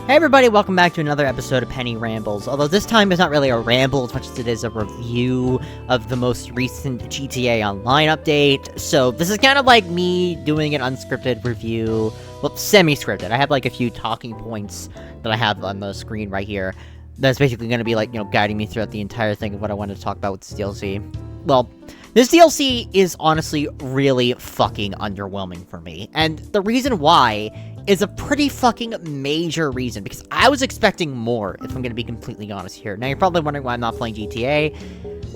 Hey everybody, welcome back to another episode of Penny Rambles, although this time it's not really a ramble as much as it is a review of the most recent GTA Online update. So this is kind of like me doing an unscripted review, well, semi-scripted. I have like a few talking points that I have on the screen right here. That's basically going to be like, guiding me throughout the entire thing of what I wanted to talk about with this DLC. Well, this DLC is honestly really fucking underwhelming for me, and the reason why is a pretty fucking major reason, because I was expecting more, if I'm gonna be completely honest here. Now, you're probably wondering why I'm not playing GTA.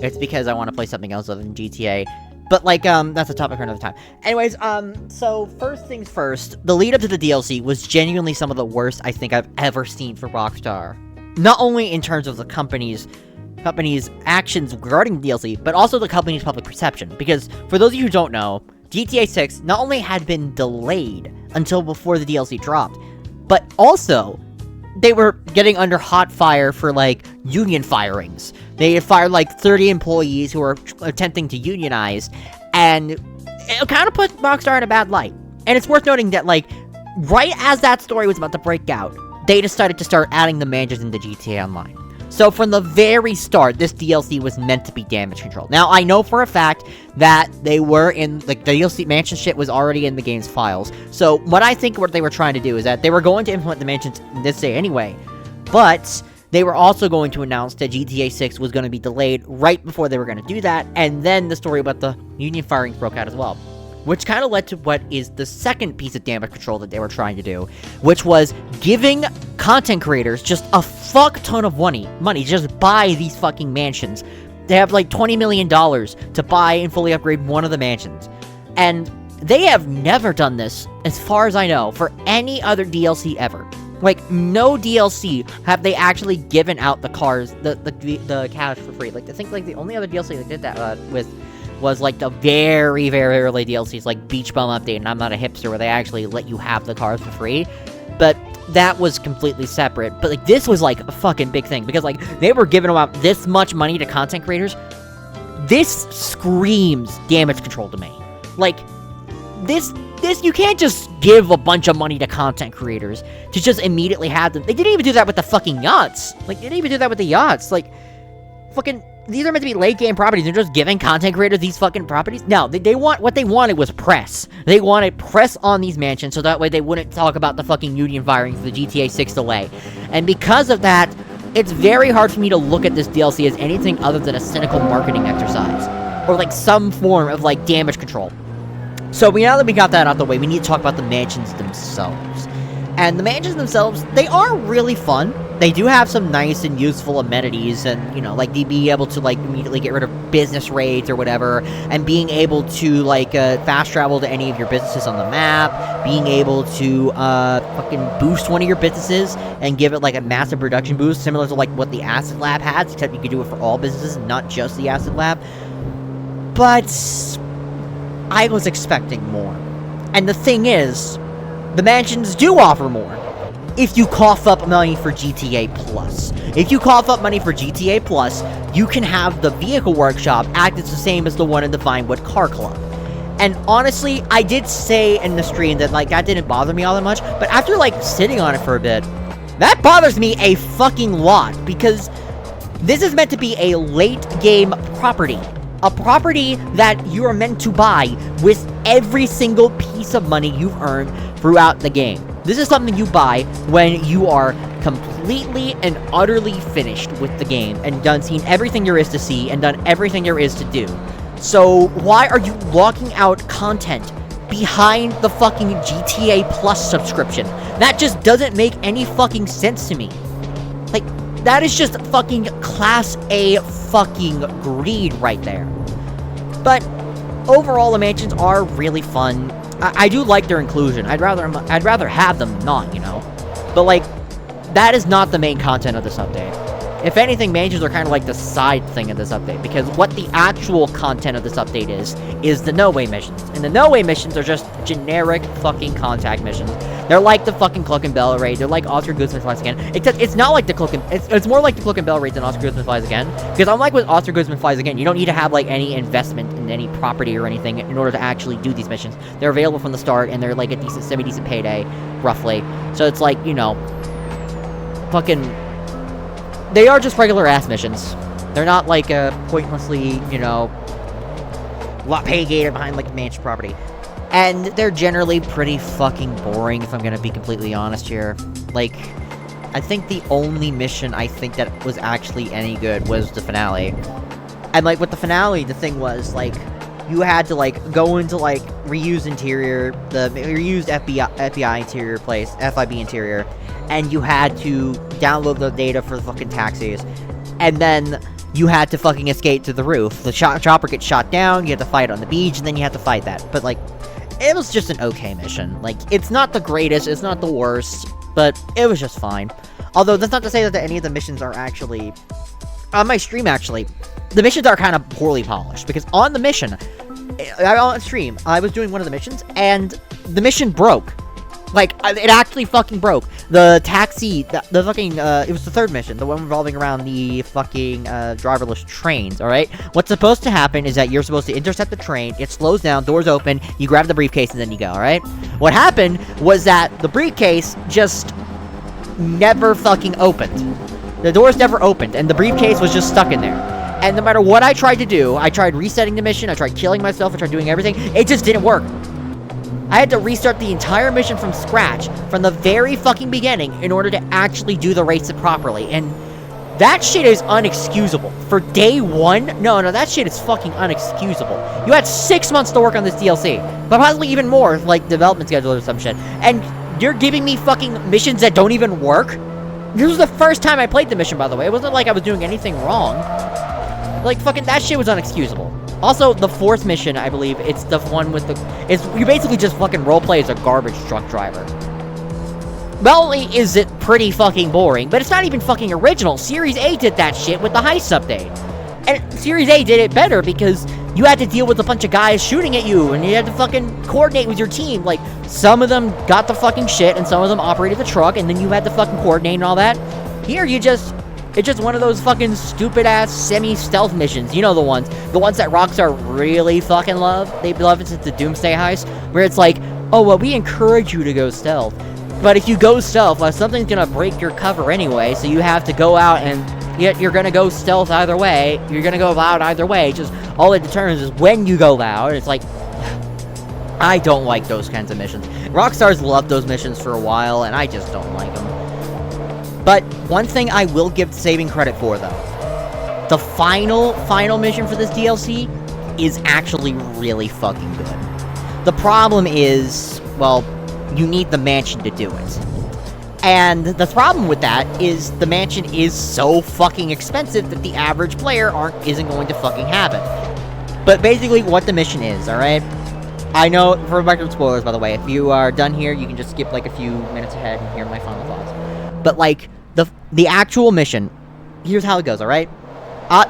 It's because I want to play something else other than GTA. But, that's a topic for another time. Anyways, so, first things first, the lead-up to the DLC was genuinely some of the worst I think I've ever seen for Rockstar. Not only in terms of the company's actions regarding the DLC, but also the company's public perception. Because, for those of you who don't know, GTA 6 not only had been delayed until before the DLC dropped, but also, they were getting under hot fire for, union firings. They had fired, 30 employees who were attempting to unionize, and it kind of put Rockstar in a bad light. And it's worth noting that, right as that story was about to break out, they decided to start adding the mansions into GTA Online. So from the very start, this DLC was meant to be damage control. Now, I know for a fact that they were in, the DLC mansion shit was already in the game's files. So what I think what they were trying to do is that they were going to implement the mansions this day anyway, but they were also going to announce that GTA 6 was going to be delayed right before they were going to do that, and then the story about the union firings broke out as well. Which kind of led to what is the second piece of damage control that they were trying to do, which was giving content creators just a fuck ton of money to just buy these fucking mansions. They have $20 million to buy and fully upgrade one of the mansions. And they have never done this, as far as I know, for any other DLC ever. No DLC have they actually given out the cars, the cash for free. I think the only other DLC they did that with was the very, very early DLCs, like Beach Bum Update and I'm Not a Hipster, where they actually let you have the cars for free. But that was completely separate. But this was a fucking big thing, because they were giving out this much money to content creators. This screams damage control to me. This you can't just give a bunch of money to content creators to just immediately have them. They didn't even do that with the fucking yachts. They didn't even do that with the yachts. Fucking, these are meant to be late-game properties. They're just giving content creators these fucking properties? No, what they wanted was press. They wanted press on these mansions, so that way they wouldn't talk about the fucking union firings for the GTA 6 delay. And because of that, it's very hard for me to look at this DLC as anything other than a cynical marketing exercise. Or, some form of, damage control. So, now that we got that out of the way, we need to talk about the mansions themselves. And the mansions themselves, they are really fun. They do have some nice and useful amenities, and, they be able to, immediately get rid of business raids or whatever, and being able to, fast travel to any of your businesses on the map, being able to, fucking boost one of your businesses and give it, a massive production boost, similar to, what the Acid Lab has, except you could do it for all businesses, not just the Acid Lab. But I was expecting more. And the thing is, the mansions do offer more. If you cough up money for GTA Plus. If you cough up money for GTA Plus, you can have the vehicle workshop act as the same as the one in the Vinewood Car Club. And honestly, I did say in the stream that, that didn't bother me all that much, but after, sitting on it for a bit, that bothers me a fucking lot, because this is meant to be a late-game property. A property that you are meant to buy with every single piece of money you've earned throughout the game. This is something you buy when you are completely and utterly finished with the game and seen everything there is to see and done everything there is to do. So why are you locking out content behind the fucking GTA Plus subscription? That just doesn't make any fucking sense to me. That is just fucking Class A fucking greed right there. But overall, the mansions are really fun. I do like their inclusion. I'd rather have them not, But, that is not the main content of this update. If anything, mansions are kind of the side thing of this update, because what the actual content of this update is the no-way missions. And the no-way missions are just generic fucking contact missions. They're like the fucking Cloak and Bell raid. They're like Oscar Guzman Flies Again. It's not like the Cloak and... It's more like the Cloak and Bell raid than Oscar Guzman Flies Again. Because unlike with Oscar Guzman Flies Again, you don't need to have, any investment in any property or anything in order to actually do these missions. They're available from the start, and they're, a semi-decent payday, roughly. So it's fucking... They are just regular-ass missions. They're not, like, pointlessly, you know... pay gator behind, like, mansion property. And they're generally pretty fucking boring, if I'm gonna be completely honest here. Like, I think the only mission I think that was actually any good was the finale. And, like, with the finale, the thing was, like, you had to, like, go into, like, reused interior, the reused FBI interior place, FIB interior, and you had to download the data for the fucking taxis. And then you had to fucking escape to the roof. The chopper gets shot down, you had to fight on the beach, and then you had to fight that. But, like, it was just an okay mission. Like, it's not the greatest, it's not the worst, but it was just fine. Although, that's not to say that any of the missions are actually... On my stream, actually, the missions are kind of poorly polished, because on the mission, on stream, I was doing one of the missions, and the mission broke. Like, it actually fucking broke. The taxi, the fucking, it was the third mission, the one revolving around the fucking, driverless trains, alright? What's supposed to happen is that you're supposed to intercept the train, it slows down, doors open, you grab the briefcase, and then you go, alright? What happened was that the briefcase just never fucking opened. The doors never opened, and the briefcase was just stuck in there. And no matter what I tried to do, I tried resetting the mission, I tried killing myself, I tried doing everything, it just didn't work. I had to restart the entire mission from scratch, from the very fucking beginning, in order to actually do the race properly, and that shit is unexcusable. For day one? No, that shit is fucking unexcusable. You had 6 months to work on this DLC, but possibly even more, like development schedule or some shit, and you're giving me fucking missions that don't even work? This was the first time I played the mission, by the way. It wasn't like I was doing anything wrong. Like, fucking, that shit was unexcusable. Also, the fourth mission, I believe, it's the one with the... you basically just fucking roleplay as a garbage truck driver. Not only is it pretty fucking boring, but it's not even fucking original. Series A did that shit with the heist update. And Series A did it better because you had to deal with a bunch of guys shooting at you, and you had to fucking coordinate with your team. Like, some of them got the fucking shit, and some of them operated the truck, and then you had to fucking coordinate and all that. Here, it's just one of those fucking stupid-ass semi-stealth missions. You know the ones that Rockstar really fucking love. They've loved it since the Doomsday heist, where it's like, oh, well, we encourage you to go stealth. But if you go stealth, well, something's gonna break your cover anyway, so you have to go out and... Yet you're gonna go stealth either way. You're gonna go loud either way. Just all it determines is when you go loud. It's like, I don't like those kinds of missions. Rockstar's loved those missions for a while, and I just don't like them. But one thing I will give saving credit for, though, the final mission for this DLC is actually really fucking good. The problem is, well, you need the mansion to do it. And the problem with that is the mansion is so fucking expensive that the average player isn't going to fucking have it. But basically what the mission is, alright? I know, for record spoilers, by the way, if you are done here, you can just skip like a few minutes ahead and hear my final thoughts. But like, the actual mission, here's how it goes, alright?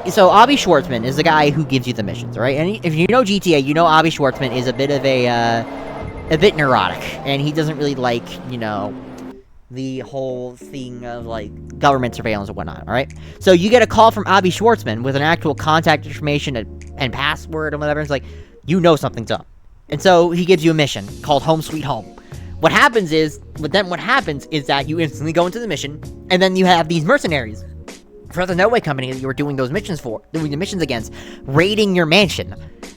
So Avi Schwartzman is the guy who gives you the missions, alright? And if you know GTA, you know Avi Schwartzman is a bit of a bit neurotic, and he doesn't really like, you know, the whole thing of, like, government surveillance and whatnot, alright? So you get a call from Avi Schwartzman with an actual contact information and password and whatever, and it's like, you know something's up. And so he gives you a mission called Home Sweet Home. What happens is that you instantly go into the mission, and then you have these mercenaries for the No Way Company that you were doing the missions against, raiding your mansion.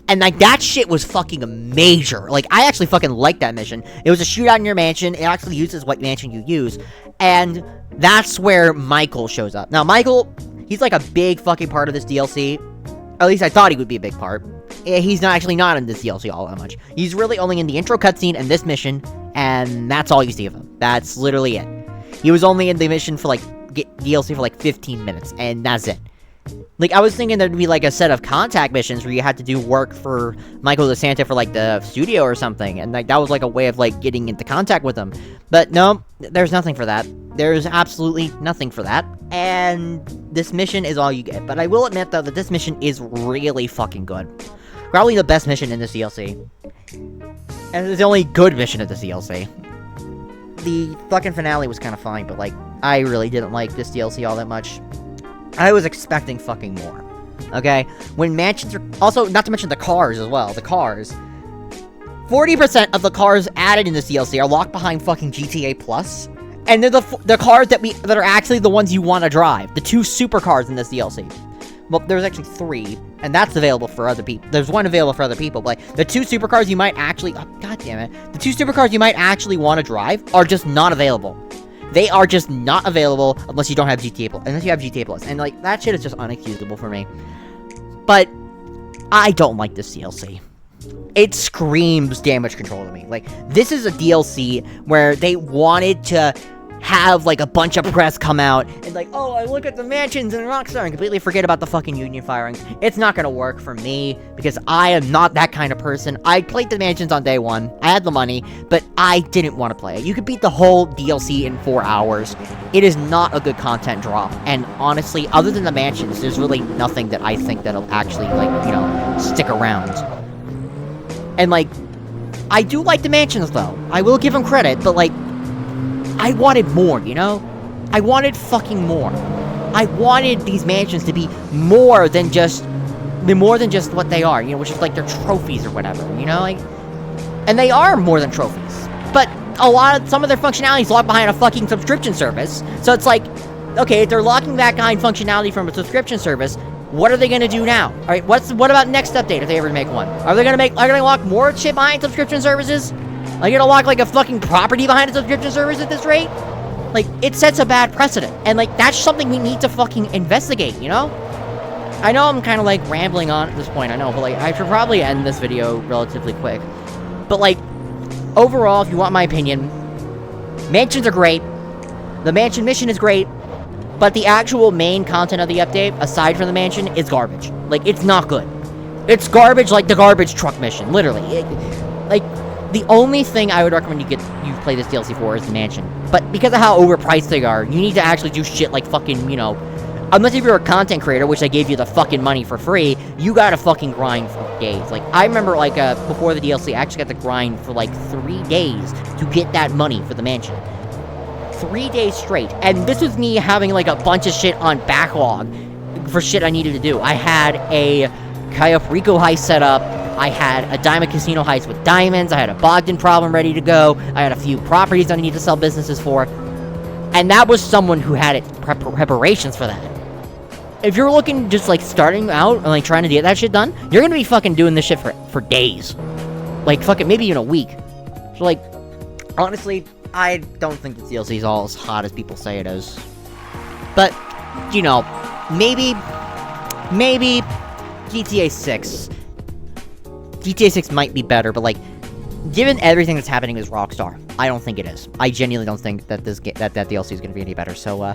And, like, that shit was fucking major. Like, I actually fucking liked that mission. It was a shootout in your mansion. It actually uses what mansion you use. And that's where Michael shows up. Now, Michael, he's, like, a big fucking part of this DLC. At least I thought he would be a big part. He's not in this DLC all that much. He's really only in the intro cutscene and this mission, and that's all you see of him. That's literally it. He was only in the mission for, like, DLC for, like, 15 minutes, and that's it. Like, I was thinking there'd be, like, a set of contact missions where you had to do work for Michael DeSanta for, like, the studio or something, and, like, that was, like, a way of, like, getting into contact with him. But, no, there's nothing for that. There's absolutely nothing for that, and this mission is all you get. But I will admit, though, that this mission is really fucking good. Probably the best mission in this DLC. And it's the only good mission of this DLC. The fucking finale was kind of fine, but, like, I really didn't like this DLC all that much. I was expecting fucking more. Okay? When mansions are... Also, not to mention the cars as well. The cars. 40% of the cars added in this DLC are locked behind fucking GTA Plus. And they're the cars that are actually the ones you want to drive. The 2 supercars in this DLC. Well, there's actually 3, and that's available for other people. There's 1 available for other people, but like, the 2 supercars you might actually... Oh, God damn it. The 2 supercars you might actually want to drive are just not available. They are just not available unless you don't have GTA Plus. Unless you have GTA Plus. And, like, that shit is just unexcusable for me. But I don't like this DLC. It screams damage control to me. Like, this is a DLC where they wanted to have, like, a bunch of press come out and, like, oh, I look at the mansions and Rockstar and completely forget about the fucking Union firings. It's not gonna work for me, because I am not that kind of person. I played the mansions on day 1. I had the money, but I didn't want to play it. You could beat the whole DLC in 4 hours. It is not a good content drop, and honestly, other than the mansions, there's really nothing that I think that'll actually, like, you know, stick around. And, like, I do like the mansions, though. I will give them credit, but, like, I wanted more, you know? I wanted fucking more. I wanted these mansions to be more than just what they are, you know, which is like their trophies or whatever, you know? Like, and they are more than trophies. But some of their functionality is locked behind a fucking subscription service. So it's like, okay, if they're locking that kind of functionality from a subscription service, what are they gonna do now? Alright, what about next update if they ever make one? Are they gonna lock more shit behind subscription services? Are you gonna lock, like, a fucking property behind a subscription service at this rate? Like, it sets a bad precedent. And, like, that's something we need to fucking investigate, you know? I know I'm kind of, like, rambling on at this point, I know, but, like, I should probably end this video relatively quick. But, like, overall, if you want my opinion, mansions are great. The mansion mission is great. But the actual main content of the update, aside from the mansion, is garbage. Like, it's not good. It's garbage like the garbage truck mission, literally. The only thing I would recommend you play this DLC for is the mansion. But because of how overpriced they are, you need to actually do shit like fucking, you know... Unless if you're a content creator, which I gave you the fucking money for free, you gotta fucking grind for days. Like, I remember, like, before the DLC, I actually got to grind for, like, 3 days to get that money for the mansion. 3 days straight. And this was me having, like, a bunch of shit on backlog for shit I needed to do. I had a Cayo Perico heist set up. I had a Diamond Casino heist with diamonds. I had a Bogdan problem ready to go. I had a few properties I needed to sell businesses for. And that was someone who had preparations for that. If you're looking just, like, starting out and, like, trying to get that shit done, you're gonna be fucking doing this shit for days. Like, fucking maybe even a week. So, like, honestly, I don't think the DLC is all as hot as people say it is. But, you know, maybe GTA 6. GTA 6 might be better, but, like, given everything that's happening with Rockstar, I don't think it is. I genuinely don't think that that DLC is going to be any better. So,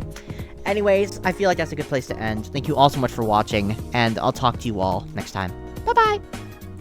anyways, I feel like that's a good place to end. Thank you all so much for watching, and I'll talk to you all next time. Bye-bye!